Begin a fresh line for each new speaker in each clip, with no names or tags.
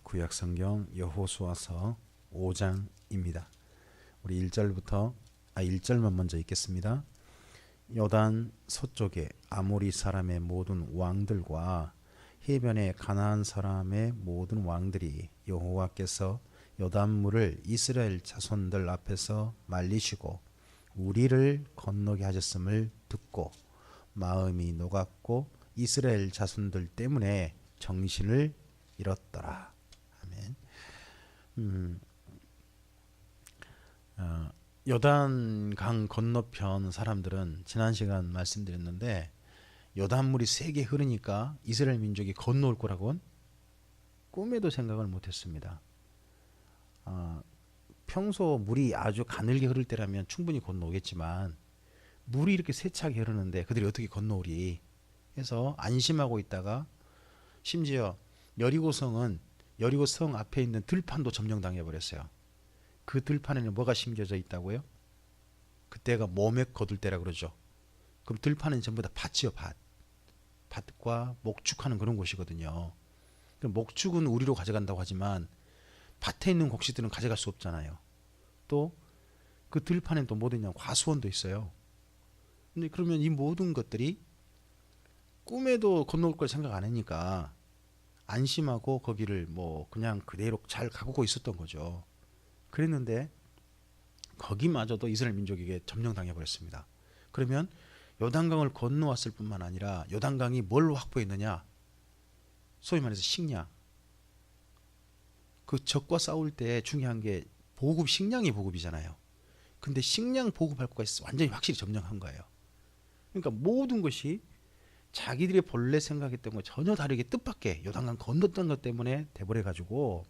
구약성경 여호수아서 5장입니다. 우리 1절만 먼저 읽겠습니다. 요단 서쪽에 아모리 사람의 모든 왕들과 해변의 가나안 사람의 모든 왕들이 여호와께서 요단물을 이스라엘 자손들 앞에서 말리시고 우리를 건너게 하셨음을 듣고 마음이 녹았고 이스라엘 자손들 때문에 정신을 잃었더라. 아멘. 요단강 건너편 사람들은 지난 시간 말씀드렸는데 요단물이 세게 흐르니까 이스라엘 민족이 건너올 거라고는 꿈에도 생각을 못했습니다. 평소 물이 아주 가늘게 흐를 때라면 충분히 건너오겠지만 물이 이렇게 세차게 흐르는데 그들이 어떻게 건너오리 해서 안심하고 있다가 심지어 여리고성 앞에 있는 들판도 점령당해 버렸어요. 그 들판에는 뭐가 심겨져 있다고요? 그때가 모맥 거둘 때라 그러죠. 그럼 들판은 전부 다 밭이요, 밭. 밭과 목축하는 그런 곳이거든요. 그럼 목축은 우리로 가져간다고 하지만 밭에 있는 곡식들은 가져갈 수 없잖아요. 또 그 들판엔 또 뭐도 있냐? 과수원도 있어요. 근데 그러면 이 모든 것들이 꿈에도 건너올 걸 생각 안 하니까 안심하고 거기를 뭐 그냥 그대로 잘 가고 있었던 거죠. 그랬는데 거기마저도 이스라엘 민족에게 점령당해 버렸습니다. 그러면 요단강을 건너왔을 뿐만 아니라 요단강이 뭘 확보했느냐? 소위 말해서 식량. 그 적과 싸울 때 중요한 게 식량이 보급이잖아요. 근데 식량 보급할 거가 완전히 확실히 점령한 거예요. 그러니까 모든 것이 자기들의 본래 생각했던 거 전혀 다르게 뜻밖의 요단강 건넜던 것 때문에 돼버려가지고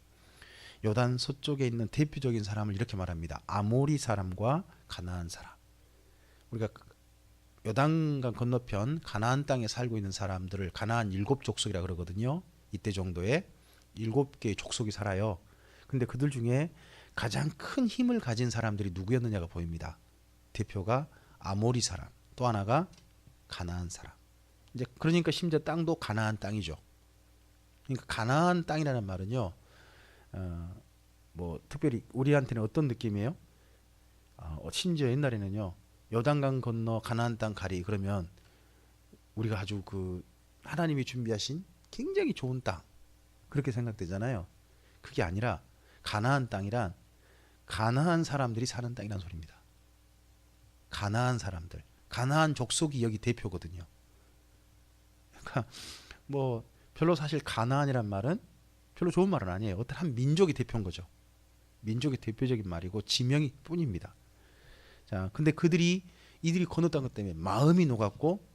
요단 서쪽에 있는 대표적인 사람을 이렇게 말합니다. 아모리 사람과 가나안 사람. 우리가 요단강 건너편 가나안 땅에 살고 있는 사람들을 가나안 7족속이라 그러거든요. 이때 정도에 7개의 족속이 살아요. 근데 그들 중에 가장 큰 힘을 가진 사람들이 누구였느냐가 보입니다. 대표가 아모리 사람, 또 하나가 가나안 사람. 이제 그러니까 심지어 땅도 가나안 땅이죠. 그러니까 가나안 땅이라는 말은요. 뭐 특별히 우리한테는 어떤 느낌이에요? 심지어 옛날에는요. 요단강 건너 가나안 땅 가리 그러면 우리가 아주 그 하나님이 준비하신 굉장히 좋은 땅 그렇게 생각되잖아요. 그게 아니라 가나안 땅이란 가나안 사람들이 사는 땅이란 소리입니다. 가나안 사람들, 가나안 족속이 여기 대표거든요. 그러니까 뭐 별로 사실 가나안이란 말은 별로 좋은 말은 아니에요. 어떤 한 민족이 대표인 거죠. 민족의 대표적인 말이고 지명이 뿐입니다. 자, 근데 이들이 건넜다는 것 때문에 마음이 녹았고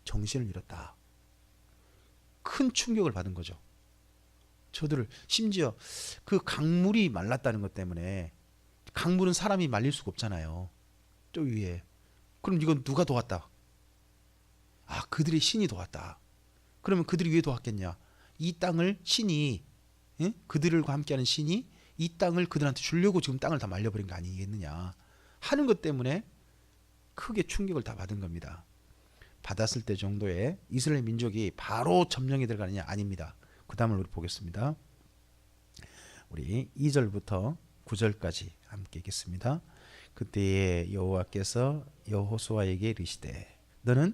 정신을 잃었다. 큰 충격을 받은 거죠. 저들을 심지어 그 강물이 말랐다는 것 때문에 강물은 사람이 말릴 수가 없잖아요. 저 위에. 그럼 이건 누가 도왔다? 그들의 신이 도왔다. 그러면 그들이 왜 도왔겠냐? 이 땅을 신이 그들과 함께하는 신이 이 땅을 그들한테 주려고 지금 땅을 다 말려버린 거 아니겠느냐 하는 것 때문에 크게 충격을 다 받은 겁니다. 받았을 때 정도에 이스라엘 민족이 바로 점령이 들어가느냐? 아닙니다. 그 다음을 우리 보겠습니다. 우리 2절부터 9절까지 함께 읽겠습니다. 그때에 여호와께서 여호수아에게 이르시되 너는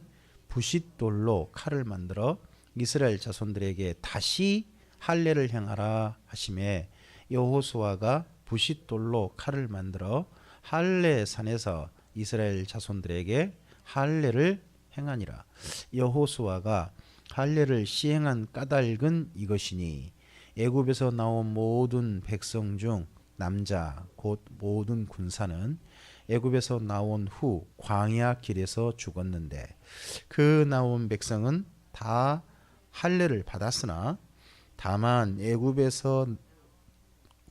부싯돌로 칼을 만들어 이스라엘 자손들에게 다시 할례를 행하라 하시매 여호수아가 부싯돌로 칼을 만들어 할례 산에서 이스라엘 자손들에게 할례를 행하니라. 여호수아가 할례를 시행한 까닭은 이것이니 애굽에서 나온 모든 백성 중 남자 곧 모든 군사는 애굽에서 나온 후 광야 길에서 죽었는데 그 나온 백성은 다 할례를 받았으나 다만 애굽에서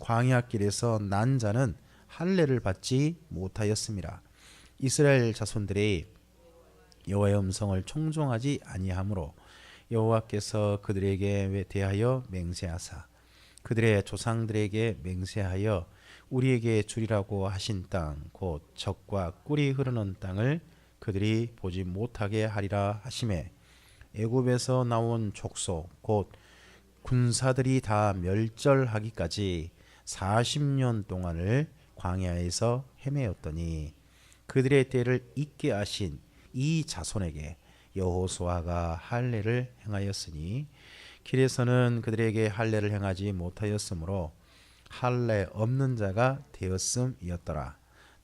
광야 길에서 난 자는 할례를 받지 못하였습니다. 이스라엘 자손들이 여호와의 음성을 청종하지 아니하므로 여호와께서 그들에게 대하여 맹세하사 그들의 조상들에게 맹세하여 우리에게 주리라고 하신 땅 곧 젖과 꿀이 흐르는 땅을 그들이 보지 못하게 하리라 하시매 애굽에서 나온 족속 곧 군사들이 다 멸절하기까지 40년 동안을 광야에서 헤매었더니 그들의 때를 잊게 하신 이 자손에게 여호수아가 할례를 행하였으니 길에서는 그들에게 할례를 행하지 못하였으므로 할례 없는 자가 되었음이었더라.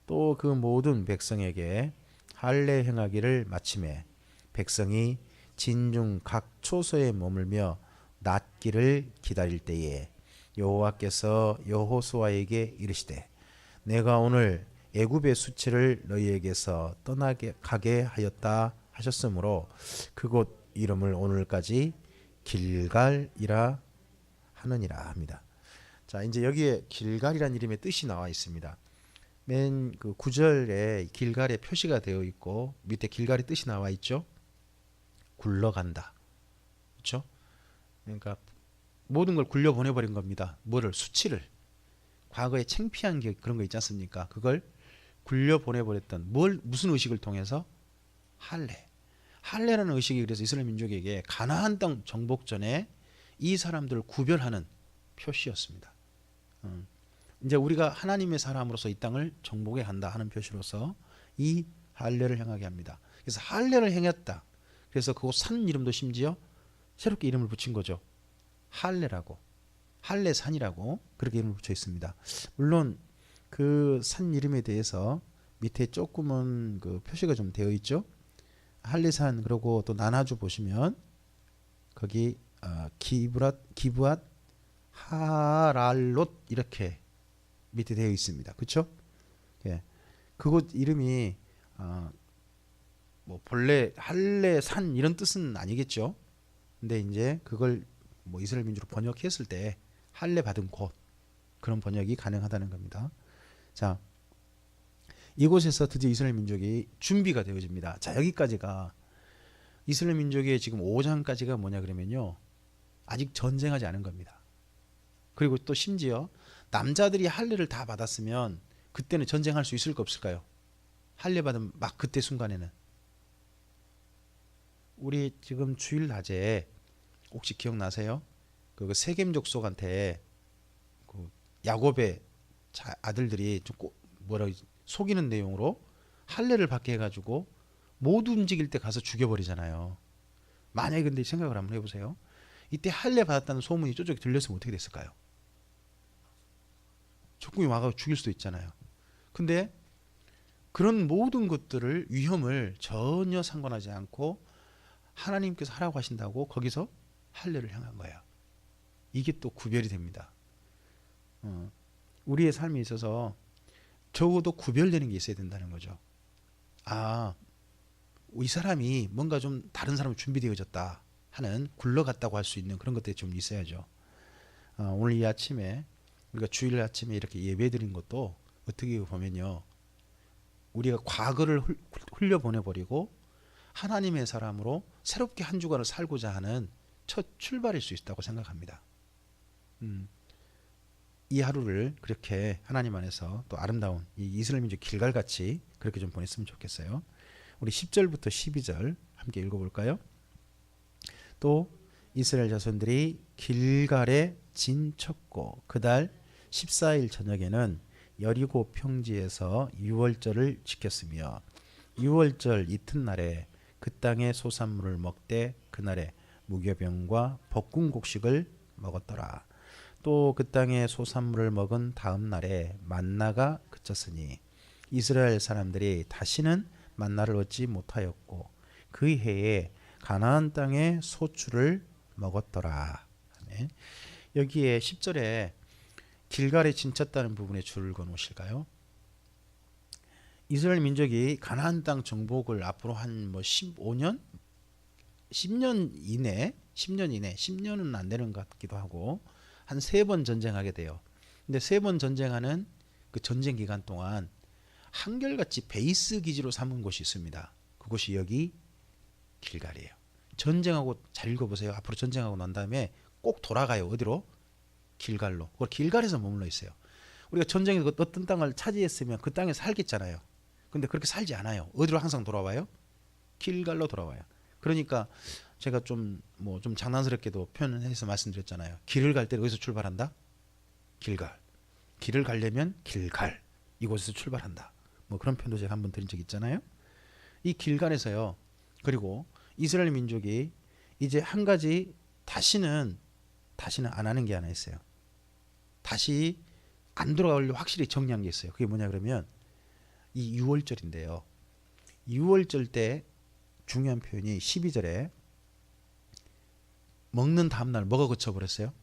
또 그 모든 백성에게 할례 행하기를 마침에 백성이 진중 각 초소에 머물며 낫기를 기다릴 때에 여호와께서 여호수아에게 이르시되 내가 오늘 애굽의 수치를 너희에게서 떠나게 가게 하였다 하셨으므로 그곳 이름을 오늘까지 길갈이라 하느니라 합니다. 자, 이제 여기에 길갈이라는 이름의 뜻이 나와 있습니다. 맨 그 9절에 길갈의 표시가 되어 있고 밑에 길갈의 뜻이 나와 있죠. 굴러간다. 그렇죠? 그러니까 모든 걸 굴려 보내버린 겁니다. 뭐를? 수치를. 과거에 창피한 게 그런 거 있지 않습니까? 그걸 굴려 보내버렸던 무슨 의식을 통해서? 할례. 할례라는 의식이 그래서 이스라엘 민족에게 가나안 땅 정복 전에 이 사람들을 구별하는 표시였습니다. 이제 우리가 하나님의 사람으로서 이 땅을 정복해 간다 하는 표시로서 이 할례를 행하게 합니다. 그래서 할례를 행했다. 그래서 그곳 산 이름도 심지어 새롭게 이름을 붙인 거죠. 할례라고, 할례산이라고 그렇게 이름을 붙여 있습니다. 물론 그 산 이름에 대해서 밑에 조금은 그 표시가 좀 되어 있죠. 할례산. 그리고 또 나눠줘 보시면 거기 기브앗 하랄롯 이렇게 밑에 되어 있습니다. 그렇죠? 예. 그곳 이름이 뭐 본래 할례산 이런 뜻은 아니겠죠. 근데 이제 그걸 뭐 이스라엘 민족으로 번역했을 때 할례 받은 곳, 그런 번역이 가능하다는 겁니다. 자, 이곳에서 드디어 이스라엘 민족이 준비가 되어집니다. 자, 여기까지가 이스라엘 민족의 지금 5장까지가 뭐냐 그러면요, 아직 전쟁하지 않은 겁니다. 그리고 또 심지어 남자들이 할례를 다 받았으면 그때는 전쟁할 수 있을까 없을까요? 할례 받은 막 그때 순간에는. 우리 지금 주일 낮에 혹시 기억나세요? 그 세겜 족속한테 그 야곱의 아들들이 좀 속이는 내용으로 할례를 받게 해가지고 못 움직일 때 가서 죽여버리잖아요. 만약에 근데 생각을 한번 해보세요. 이때 할례 받았다는 소문이 저쪽에 들렸으면 어떻게 됐을까요? 적군이 와서 죽일 수도 있잖아요. 근데 그런 모든 것들을, 위험을 전혀 상관하지 않고 하나님께서 하라고 하신다고 거기서 할례를 행한 거예요. 이게 또 구별이 됩니다. 우리의 삶에 있어서 적어도 구별되는 게 있어야 된다는 거죠. 이 사람이 뭔가 좀 다른 사람으로 준비되어졌다 하는, 굴러갔다고 할 수 있는 그런 것들이 좀 있어야죠. 오늘 이 아침에 우리가 주일 아침에 이렇게 예배드린 것도 어떻게 보면요, 우리가 과거를 흘려보내버리고 하나님의 사람으로 새롭게 한 주간을 살고자 하는 첫 출발일 수 있다고 생각합니다. 이 하루를 그렇게 하나님 안에서 또 아름다운 이 이스라엘 민족 길갈같이 그렇게 좀 보냈으면 좋겠어요. 우리 10절부터 12절 함께 읽어볼까요? 또 이스라엘 자손들이 길갈에 진쳤고 그달 14일 저녁에는 여리고 평지에서 유월절을 지켰으며 유월절 이튿날에 그 땅의 소산물을 먹되 그날에 무교병과 볶음곡식을 먹었더라. 또 그 땅의 소산물을 먹은 다음 날에 만나가 그쳤으니 이스라엘 사람들이 다시는 만나를 얻지 못하였고 그 해에 가나안 땅의 소출을 먹었더라. 네. 여기에 10절에 길갈에 진쳤다는 부분에 줄을 그어놓으실까요? 이스라엘 민족이 가나안 땅 정복을 앞으로 한 15년? 10년 이내, 10년은 안 되는 것 같기도 하고 한 3번 전쟁하게 돼요. 근데 3번 전쟁하는 그 전쟁 기간 동안 한결같이 베이스 기지로 삼은 곳이 있습니다. 그곳이 여기 길갈이에요. 전쟁하고 잘 읽어보세요. 앞으로 전쟁하고 난 다음에 꼭 돌아가요. 어디로? 길갈로. 그걸 길갈에서 머물러 있어요. 우리가 전쟁에서 어떤 땅을 차지했으면 그 땅에 살겠잖아요. 근데 그렇게 살지 않아요. 어디로 항상 돌아와요? 길갈로 돌아와요. 그러니까 제가 좀 좀 장난스럽게도 표현해서 말씀드렸잖아요. 길을 갈 때 어디서 출발한다? 길갈. 길을 가려면 길갈. 이곳에서 출발한다. 뭐 그런 표현도 제가 한번 드린 적 있잖아요. 이 길갈에서요. 그리고 이스라엘 민족이 이제 한 가지 다시는 안 하는 게 하나 있어요. 다시 안 돌아가려고 확실히 정리한 게 있어요. 그게 뭐냐 그러면 이 유월절인데요. 유월절 때 중요한 표현이 12절에 먹는 다음날 뭐가 그쳐버렸어요?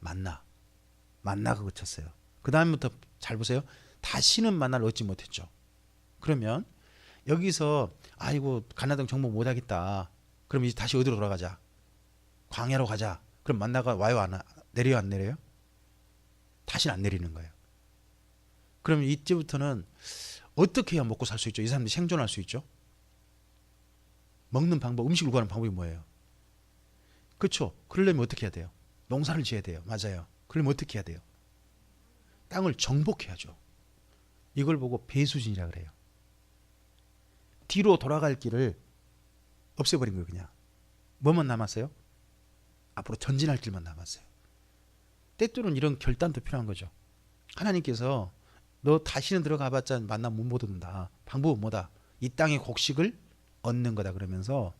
만나가 그쳤어요. 그 다음부터 잘 보세요. 다시는 만나를 얻지 못했죠. 그러면 여기서 아이고 가나등 정복 못하겠다. 그럼 이제 다시 어디로 돌아가자? 광야로 가자. 그럼 만나가 와요 안 내려요 안 내려요? 다시는 안 내리는 거예요. 그러면 이때부터는 어떻게 해야 먹고 살 수 있죠? 이 사람들이 생존할 수 있죠? 먹는 방법, 음식을 구하는 방법이 뭐예요? 그렇죠? 그러려면 어떻게 해야 돼요? 농사를 지어야 돼요. 맞아요. 그러면 어떻게 해야 돼요? 땅을 정복해야죠. 이걸 보고 배수진이라 그래요. 뒤로 돌아갈 길을 없애버린 거예요. 그냥. 뭐만 남았어요? 앞으로 전진할 길만 남았어요. 때때로는 이런 결단도 필요한 거죠. 하나님께서 너 다시는 들어가봤자 만남 못 얻는다. 방법은 뭐다? 이 땅의 곡식을 얻는 거다 그러면서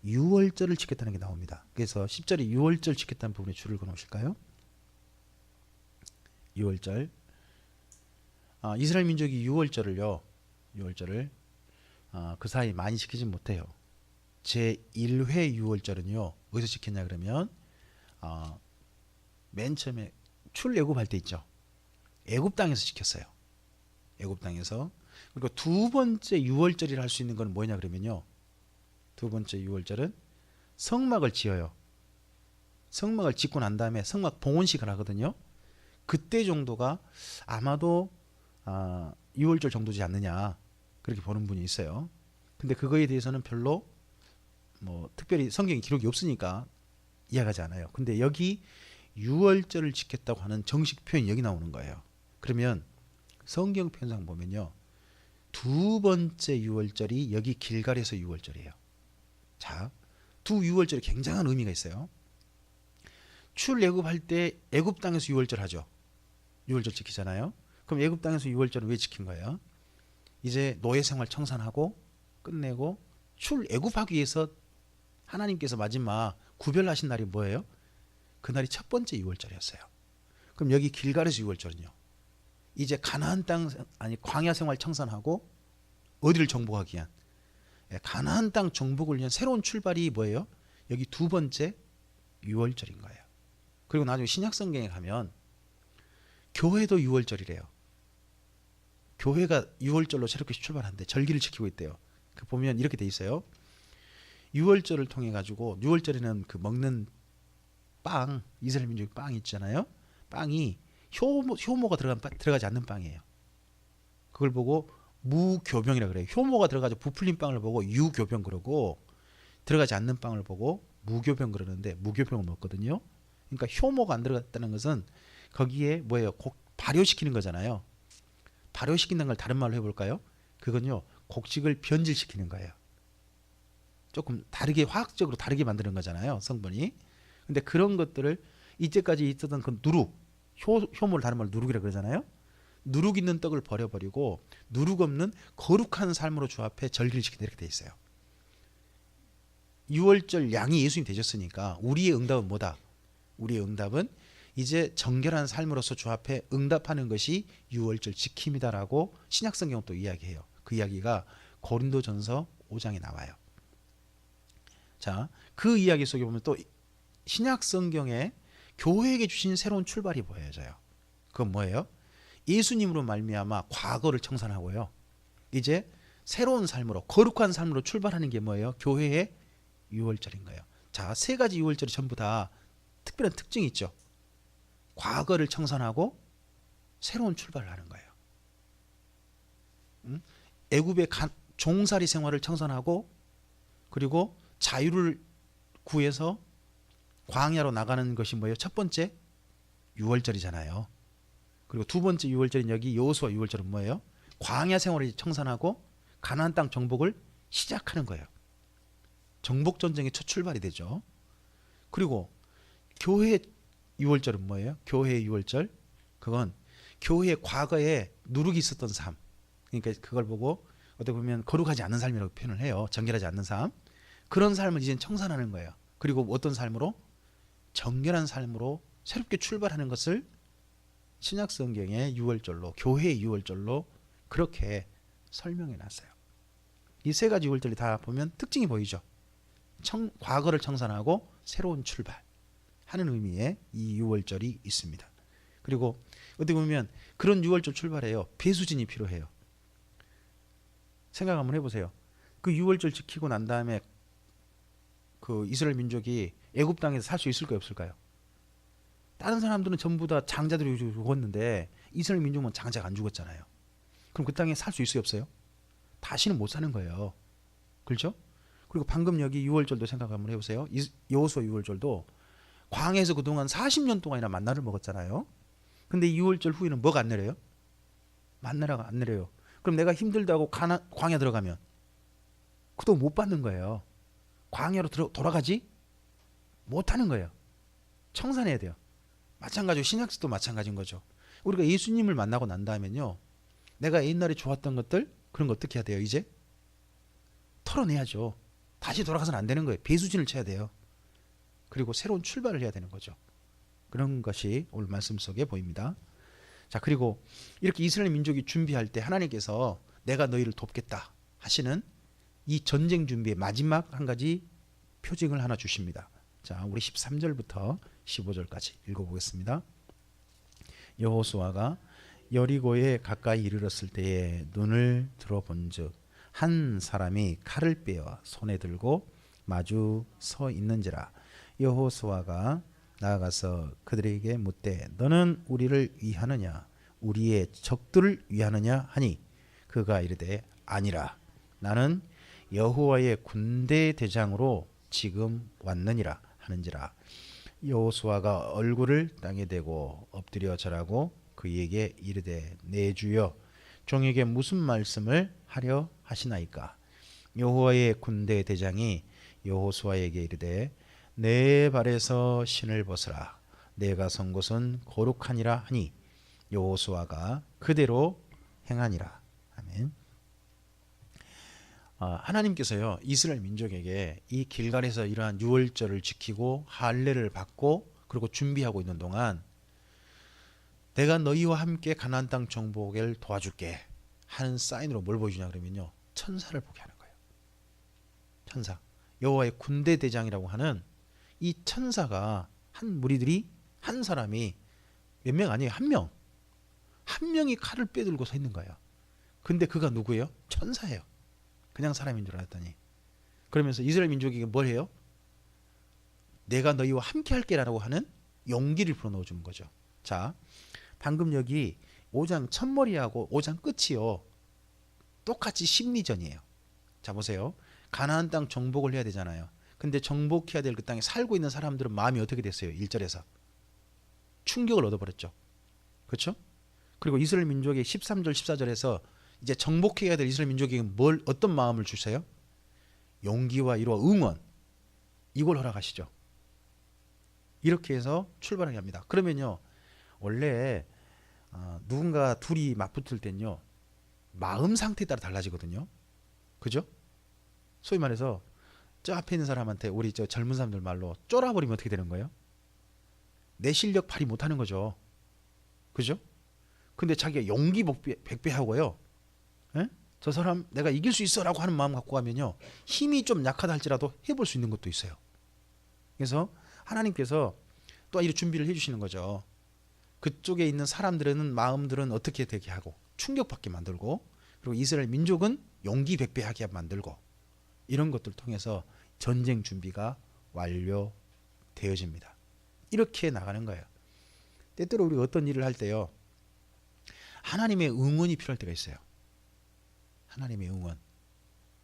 유월절을 지켰다는 게 나옵니다. 그래서 10절에 유월절 지켰다는 부분에 줄을 그어놓으실까요? 유월절. 이스라엘 민족이 유월절을 그 사이 많이 지키지 못해요. 제1회 유월절은요. 어디서 지켰냐 그러면 맨 처음에 출애굽할 때 있죠. 애굽 땅에서 지켰어요. 애굽 땅에서. 그리고 두 번째 유월절이라 할 수 있는 건 뭐냐 그러면요. 두 번째 유월절은 성막을 지어요. 성막을 짓고 난 다음에 성막 봉헌식을 하거든요. 그때 정도가 아마도 유월절 정도지 않느냐 그렇게 보는 분이 있어요. 근데 그거에 대해서는 별로 특별히 성경에 기록이 없으니까 이해하지 않아요. 근데 여기 유월절을 지켰다고 하는 정식 표현이 여기 나오는 거예요. 그러면 성경 편상 보면요. 두 번째 유월절이 여기 길갈에서 유월절이에요. 자, 두 유월절이 굉장한 의미가 있어요. 출애굽할 때 애굽 땅에서 유월절 하죠. 유월절 지키잖아요. 그럼 애굽 땅에서 유월절은 왜 지킨 거예요? 이제 노예 생활 청산하고 끝내고 출애굽하기 위해서 하나님께서 마지막 구별하신 날이 뭐예요? 그날이 첫 번째 유월절이었어요. 그럼 여기 길갈에서 유월절은요. 이제 가나안 땅 광야 생활 청산하고 어디를 정복하기 위한 가나안 땅 정복을 위한 새로운 출발이 뭐예요? 여기 두 번째 유월절인 거예요. 그리고 나중에 신약 성경에 가면 교회도 유월절이래요. 교회가 유월절로 새롭게 출발한대. 절기를 지키고 있대요. 그 보면 이렇게 돼 있어요. 유월절을 통해 가지고 유월절에는 그 먹는 빵, 이스라엘 민족의 빵이 있잖아요. 빵이 효모가 들어가지 않는 빵이에요. 그걸 보고 무교병이라 그래요. 효모가 들어가서 부풀린 빵을 보고 유교병 그러고 들어가지 않는 빵을 보고 무교병 그러는데 무교병을 먹거든요. 그러니까 효모가 안 들어갔다는 것은 거기에 뭐예요? 발효시키는 거잖아요. 발효시킨다는 걸 다른 말로 해볼까요? 그건요. 곡식을 변질시키는 거예요. 조금 다르게 화학적으로 다르게 만드는 거잖아요. 성분이. 근데 그런 것들을 이때까지 있었던 그 누룩, 효모를 다른 말로 누룩이라고 그러잖아요. 누룩 있는 떡을 버려버리고 누룩 없는 거룩한 삶으로 주합해 절기를 지킨다 이렇게 돼 있어요. 유월절 양이 예수님 되셨으니까 우리의 응답은 뭐다? 우리의 응답은 이제 정결한 삶으로서 주합해 응답하는 것이 유월절 지킴이다라고 신약성경 또 이야기해요. 그 이야기가 고린도전서 5장에 나와요. 자, 그 이야기 속에 보면 또 신약성경에 교회에게 주신 새로운 출발이 보여져요. 그건 뭐예요? 예수님으로 말미암아 과거를 청산하고요. 이제 새로운 삶으로 거룩한 삶으로 출발하는 게 뭐예요? 교회의 유월절인 거예요. 자, 세 가지 유월절이 전부 다 특별한 특징이 있죠. 과거를 청산하고 새로운 출발을 하는 거예요. 애굽의 종살이 생활을 청산하고 그리고 자유를 구해서 광야로 나가는 것이 뭐예요? 첫 번째 유월절이잖아요. 그리고 두 번째 유월절인 여기 여호수아 유월절은 뭐예요? 광야 생활을 청산하고 가나안 땅 정복을 시작하는 거예요. 정복 전쟁의 첫 출발이 되죠. 그리고 교회 유월절은 뭐예요? 교회 유월절, 그건 교회의 과거에 누룩이 있었던 삶, 그러니까 그걸 보고 어떻게 보면 거룩하지 않는 삶이라고 표현을 해요. 정결하지 않는 삶, 그런 삶을 이제 청산하는 거예요. 그리고 어떤 삶으로? 정결한 삶으로 새롭게 출발하는 것을 신약 성경의 유월절로, 교회의 유월절로 그렇게 설명해 놨어요. 이 세 가지 유월절이 다 보면 특징이 보이죠. 과거를 청산하고 새로운 출발 하는 의미의 이 유월절이 있습니다. 그리고 어떻게 보면 그런 유월절 출발해요. 배수진이 필요해요. 생각 한번 해보세요. 그 유월절 지키고 난 다음에 그 이스라엘 민족이 애굽 땅에서 살 수 있을까요, 없을까요? 다른 사람들은 전부 다 장자들이 죽었는데 이스라엘 민족은 장자가 안 죽었잖아요. 그럼 그 땅에 살 수 있어요, 없어요? 다시는 못 사는 거예요. 그렇죠? 그리고 방금 여기 유월절도 생각 한번 해보세요. 여호수아 유월절도 광야에서 그동안 40년 동안이나 만나를 먹었잖아요. 근데 이 유월절 후에는 뭐가 안 내려요? 만나가 안 내려요. 그럼 내가 힘들다고 광야 들어가면 그도 못 받는 거예요. 광야로 돌아가지 못하는 거예요. 청산해야 돼요. 마찬가지로 신약도 마찬가지인 거죠. 우리가 예수님을 만나고 난 다음에는요, 내가 옛날에 좋았던 것들, 그런 거 어떻게 해야 돼요? 이제 털어내야죠. 다시 돌아가서는 안 되는 거예요. 배수진을 쳐야 돼요. 그리고 새로운 출발을 해야 되는 거죠. 그런 것이 오늘 말씀 속에 보입니다. 자, 그리고 이렇게 이스라엘 민족이 준비할 때 하나님께서 내가 너희를 돕겠다 하시는 이 전쟁 준비의 마지막 한 가지 표징을 하나 주십니다. 자, 우리 13절부터 15절까지 읽어보겠습니다. 여호수아가 여리고에 가까이 이르렀을 때에 눈을 들어본즉 한 사람이 칼을 빼어 손에 들고 마주 서 있는지라. 여호수아가 나아가서 그들에게 묻되 너는 우리를 위하느냐 우리의 적들을 위하느냐 하니 그가 이르되 아니라 나는 여호와의 군대 대장으로 지금 왔느니라 하는지라. 여호수아가 얼굴을 땅에 대고 엎드려 절하고 그에게 이르되 내 주여 종에게 무슨 말씀을 하려 하시나이까. 여호와의 군대 대장이 여호수아에게 이르되 내 발에서 신을 벗으라 내가 선 곳은 거룩하니라 하니 여호수아가 그대로 행하니라. 아멘. 하나님께서요 이스라엘 민족에게 이 길갈에서 이러한 유월절을 지키고 할례를 받고 그리고 준비하고 있는 동안 내가 너희와 함께 가나안 땅 정복을 도와줄게 하는 사인으로 뭘 보여주냐 그러면요 천사를 보게 하는 거예요. 천사, 여호와의 군대 대장이라고 하는 이 천사가 한 무리들이 한 사람이 몇 명 아니에요. 한 명이 칼을 빼들고 서 있는 거예요. 근데 그가 누구예요? 천사예요. 그냥 사람인 줄 알았더니. 그러면서 이스라엘 민족에게 뭘 해요? 내가 너희와 함께 할게라고 하는 용기를 불어넣어 주는 거죠. 자, 방금 여기 5장 첫머리하고 5장 끝이요 똑같이 심리전이에요. 자, 보세요. 가나안 땅 정복을 해야 되잖아요. 근데 정복해야 될 그 땅에 살고 있는 사람들은 마음이 어떻게 됐어요? 1절에서 충격을 얻어버렸죠. 그렇죠? 그리고 이스라엘 민족의 13절 14절에서 이제 정복해야 될 이스라엘 민족에게 어떤 마음을 주세요? 용기와 이루와 응원, 이걸 허락하시죠. 이렇게 해서 출발하게 합니다. 그러면요 원래 누군가 둘이 맞붙을 땐요 마음 상태에 따라 달라지거든요. 그죠? 소위 말해서 저 앞에 있는 사람한테 우리 저 젊은 사람들 말로 쫄아버리면 어떻게 되는 거예요? 내 실력 발휘 못하는 거죠. 그죠? 근데 자기가 용기 백배하고요 저 사람 내가 이길 수 있어 라고 하는 마음 갖고 가면요 힘이 좀 약하다 할지라도 해볼 수 있는 것도 있어요. 그래서 하나님께서 또 이렇게 준비를 해주시는 거죠. 그쪽에 있는 사람들은 마음들은 어떻게 되게 하고 충격받게 만들고 그리고 이스라엘 민족은 용기 백배하게 만들고 이런 것들을 통해서 전쟁 준비가 완료되어집니다. 이렇게 나가는 거예요. 때때로 우리가 어떤 일을 할 때요 하나님의 응원이 필요할 때가 있어요. 하나님의 응원.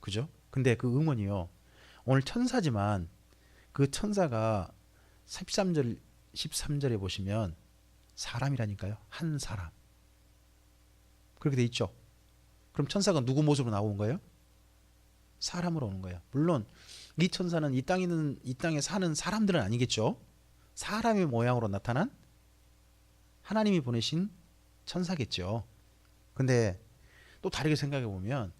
그죠? 근데 그 응원이요 오늘 천사지만 그 천사가 13절에 보시면 사람이라니까요. 한 사람. 그렇게 돼 있죠. 그럼 천사가 누구 모습으로 나온 거예요? 사람으로 오는 거예요. 물론 이 천사는 이 땅에 사는 사람들은 아니겠죠. 사람의 모양으로 나타난 하나님이 보내신 천사겠죠. 근데 또 다르게 생각해 보면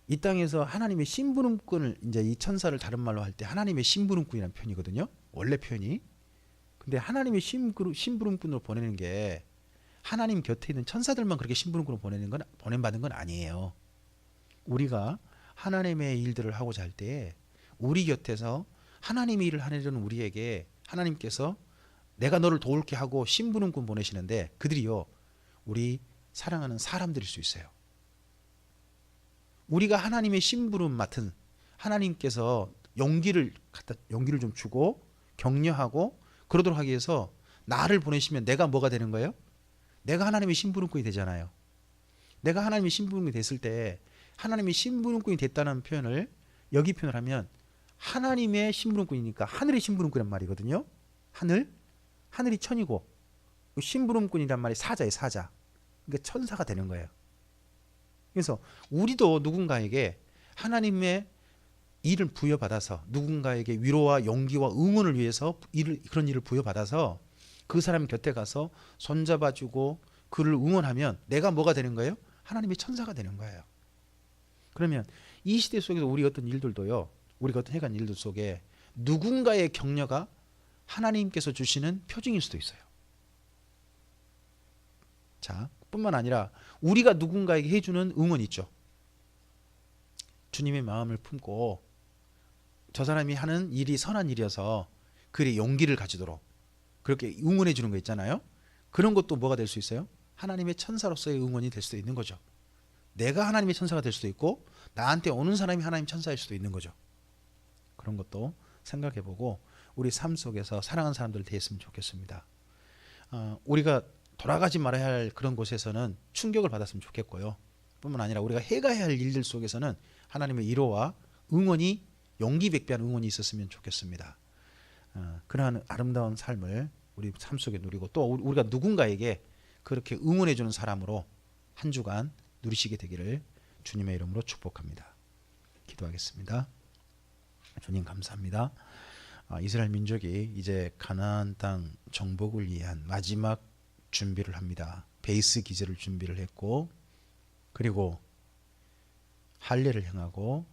이 땅에서 하나님의 심부름꾼을, 이제 이 천사를 다른 말로 할 때 하나님의 심부름꾼이라는 표현이거든요. 원래 표현이. 근데 하나님의 심부름꾼으로 보내는 게 하나님 곁에 있는 천사들만 그렇게 심부름꾼으로 보냄받은 건 아니에요. 우리가 하나님의 일들을 하고자 할 때 우리 곁에서 하나님의 일을 하려는 우리에게 하나님께서 내가 너를 도울게 하고 심부름꾼 보내시는데, 그들이요 우리 사랑하는 사람들일 수 있어요. 우리가 하나님의 심부름 맡은, 하나님께서 용기를 좀 주고 격려하고 그러도록 하기 위해서 나를 보내시면 내가 뭐가 되는 거예요? 내가 하나님의 심부름꾼이 되잖아요. 내가 하나님의 심부름꾼이 됐을 때 하나님의 심부름꾼이 됐다는 표현을 여기 표현을 하면 하나님의 심부름꾼이니까 하늘의 심부름꾼이란 말이거든요. 하늘이 천이고 심부름꾼이란 말이 사자예요. 사자. 그러니까 천사가 되는 거예요. 그래서 우리도 누군가에게 하나님의 일을 부여받아서, 누군가에게 위로와 용기와 응원을 위해서 그런 일을 부여받아서 그 사람 곁에 가서 손잡아주고 그를 응원하면 내가 뭐가 되는 거예요? 하나님의 천사가 되는 거예요. 그러면 이 시대 속에서 우리 어떤 일들도요, 우리가 어떤 해간 일들 속에 누군가의 격려가 하나님께서 주시는 표징일 수도 있어요. 자, 뿐만 아니라 우리가 누군가에게 해주는 응원이 있죠. 주님의 마음을 품고 저 사람이 하는 일이 선한 일이어서 그의 용기를 가지도록 그렇게 응원해 주는 거 있잖아요. 그런 것도 뭐가 될 수 있어요? 하나님의 천사로서의 응원이 될 수도 있는 거죠. 내가 하나님의 천사가 될 수도 있고 나한테 오는 사람이 하나님 천사일 수도 있는 거죠. 그런 것도 생각해 보고 우리 삶 속에서 사랑하는 사람들 되었으면 좋겠습니다. 우리가 돌아가지 말아야 할 그런 곳에서는 충격을 받았으면 좋겠고요. 뿐만 아니라 우리가 해가야 할 일들 속에서는 하나님의 위로와 응원이, 용기백배한 응원이 있었으면 좋겠습니다. 그러한 아름다운 삶을 우리 삶 속에 누리고 또 우리가 누군가에게 그렇게 응원해 주는 사람으로 한 주간 누리시게 되기를 주님의 이름으로 축복합니다. 기도하겠습니다. 주님 감사합니다. 이스라엘 민족이 이제 가나안 땅 정복을 위한 마지막 준비를 합니다. 베이스 기제를 준비를 했고, 그리고 할례를 행하고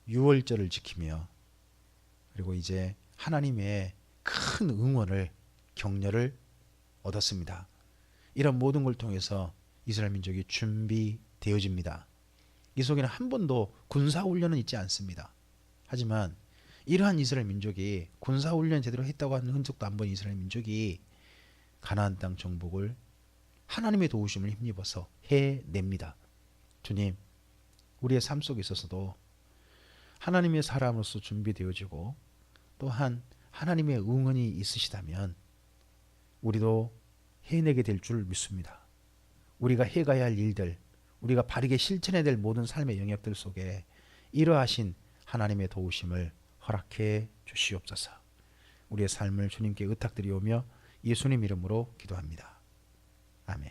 유월절을 지키며, 그리고 이제 하나님의 큰 응원을, 격려를 얻었습니다. 이런 모든 걸 통해서 이스라엘 민족이 준비되어집니다. 이 속에는 한 번도 군사훈련은 있지 않습니다. 하지만 이러한 이스라엘 민족이 군사훈련 제대로 했다고 하는 흔적도 안 보인 이스라엘 민족이 가나안 땅 정복을 하나님의 도우심을 힘입어서 해냅니다. 주님, 우리의 삶 속에 있어서도 하나님의 사람으로서 준비되어지고 또한 하나님의 응원이 있으시다면 우리도 해내게 될 줄 믿습니다. 우리가 해가야 할 일들, 우리가 바르게 실천해야 될 모든 삶의 영역들 속에 이러하신 하나님의 도우심을 허락해 주시옵소서. 우리의 삶을 주님께 의탁드리오며 예수님 이름으로 기도합니다. 아멘.